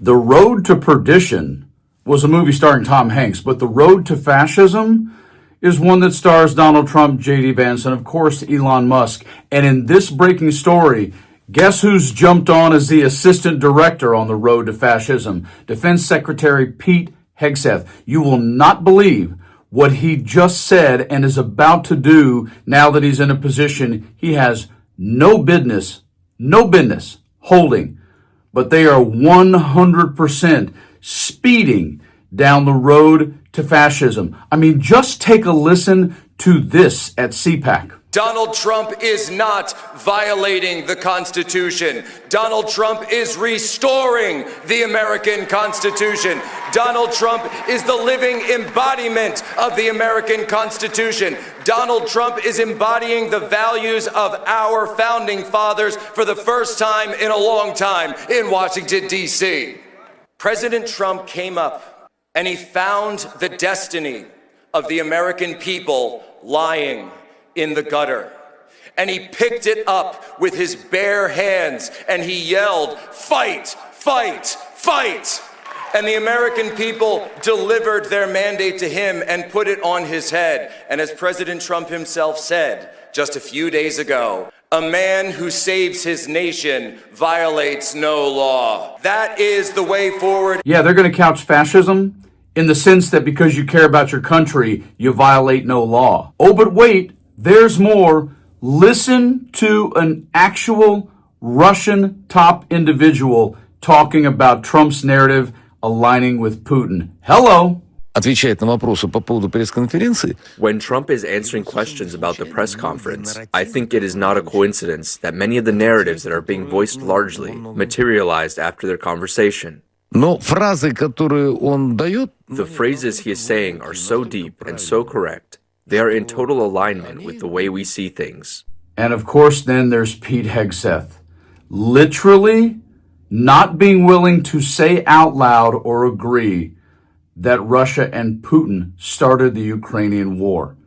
The Road to Perdition was a movie starring Tom Hanks, but The Road to Fascism is one that stars Donald Trump, J.D. Vance, and of course Elon Musk. And in this breaking story, guess who's jumped on as the assistant director on The Road to Fascism? Defense Secretary Pete Hegseth. You will not believe what he just said and is about to do now that he's in a position he has no business holding. But they are 100% speeding down the road to fascism. I mean, just take a listen to this at CPAC. Donald Trump is not violating the Constitution. Donald Trump is restoring the American Constitution. Donald Trump is the living embodiment of the American Constitution. Donald Trump is embodying the values of our founding fathers for the first time in a long time in Washington, D.C. President Trump came up and he found the destiny of the American people lying in the gutter. And he picked it up with his bare hands and he yelled, "Fight, fight, fight!" And the American people delivered their mandate to him and put it on his head. And as President Trump himself said just a few days ago, a man who saves his nation violates no law. That is the way forward. Yeah, they're going to couch fascism in the sense that because you care about your country, you violate no law. Oh, but wait, there's more. Listen to an actual Russian top individual talking about Trump's narrative aligning with Putin. Hello. Отвечает на вопросы по поводу пресс-конференции. When Trump is answering questions about the press conference, I think it is not a coincidence that many of the narratives that are being voiced largely materialized after their conversation. Но фразы, которые он дает, The phrases he is saying are so deep and so correct. They are in total alignment with the way we see things. And of course, then there's Pete Hegseth, literally not being willing to say out loud or agree that Russia and Putin started the Ukrainian war.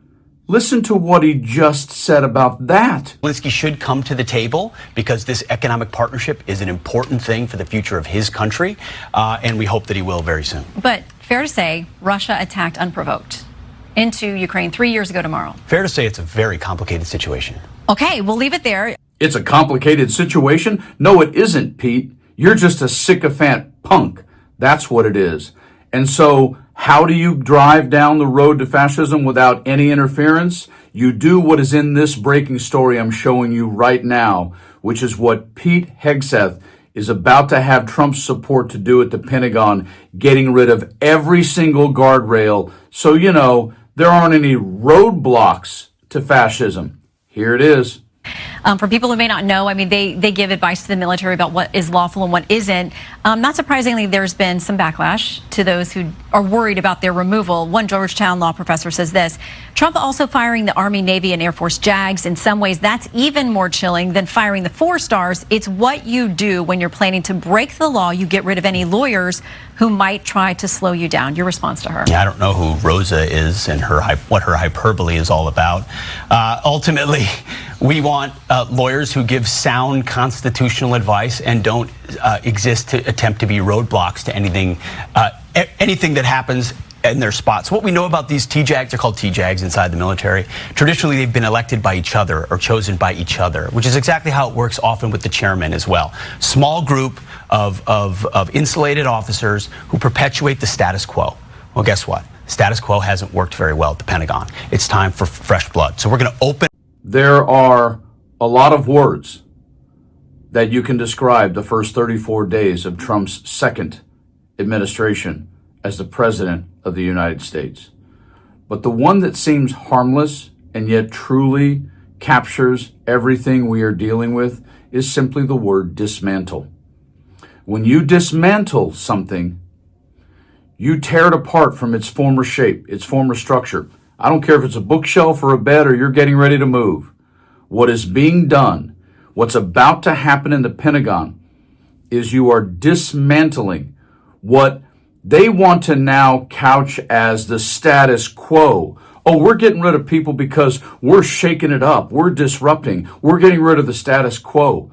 Listen to what he just said about that. Zelensky should come to the table because this economic partnership is an important thing for the future of his country, and we hope that he will very soon. But fair to say, Russia attacked unprovoked into Ukraine 3 years ago tomorrow. Fair to say it's a very complicated situation. Okay, we'll leave it there. It's a complicated situation? No, it isn't, Pete. You're just a sycophant punk. That's what it is. And so, how do you drive down the road to fascism without any interference? You do what is in this breaking story I'm showing you right now, which is what Pete Hegseth is about to have Trump's support to do at the Pentagon, getting rid of every single guardrail so, you know, there aren't any roadblocks to fascism. Here it is. For people who may not know, I mean, they give advice to the military about what is lawful and what isn't. Not surprisingly, there's been some backlash to those who are worried about their removal. One Georgetown law professor says this: Trump also firing the Army, Navy, and Air Force JAGs. In some ways, that's even more chilling than firing the 4 stars. It's what you do when you're planning to break the law. You get rid of any lawyers who might try to slow you down. Your response to her? Yeah, I don't know who Rosa is and what her hyperbole is all about. Ultimately, we want lawyers who give sound constitutional advice and don't exist to attempt to be roadblocks to anything that happens in their spots. What we know about these TJAGs, they're called TJAGs inside the military. Traditionally, they've been elected by each other or chosen by each other, which is exactly how it works often with the chairman as well. Small group of insulated officers who perpetuate the status quo. Well, guess what? Status quo hasn't worked very well at the Pentagon. It's time for fresh blood. So we're going to open. There are a lot of words that you can describe the first 34 days of Trump's second administration as the president of the United States. But the one that seems harmless and yet truly captures everything we are dealing with is simply the word dismantle. When you dismantle something, you tear it apart from its former shape, its former structure. I don't care if it's a bookshelf or a bed or you're getting ready to move. What is being done, what's about to happen in the Pentagon, is you are dismantling what they want to now couch as the status quo. Oh, we're getting rid of people because we're shaking it up. We're disrupting. We're getting rid of the status quo.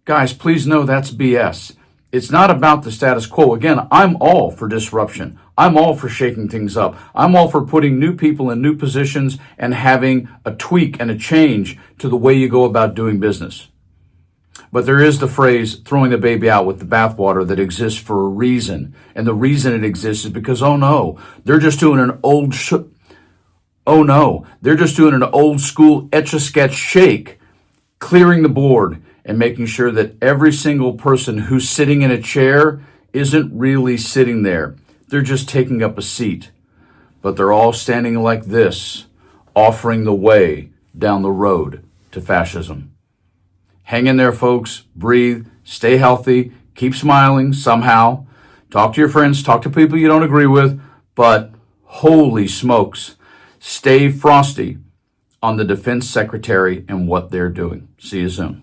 Guys, please know that's BS. It's not about the status quo. Again, I'm all for disruption. I'm all for shaking things up. I'm all for putting new people in new positions and having a tweak and a change to the way you go about doing business. But there is the phrase, throwing the baby out with the bathwater, that exists for a reason. And the reason it exists is because, oh no, they're just doing an old school Etch-a-Sketch shake, clearing the board and making sure that every single person who's sitting in a chair isn't really sitting there. They're just taking up a seat. But they're all standing like this, offering the way down the road to fascism. Hang in there, folks. Breathe. Stay healthy. Keep smiling somehow. Talk to your friends. Talk to people you don't agree with. But holy smokes, stay frosty on the defense secretary and what they're doing. See you soon.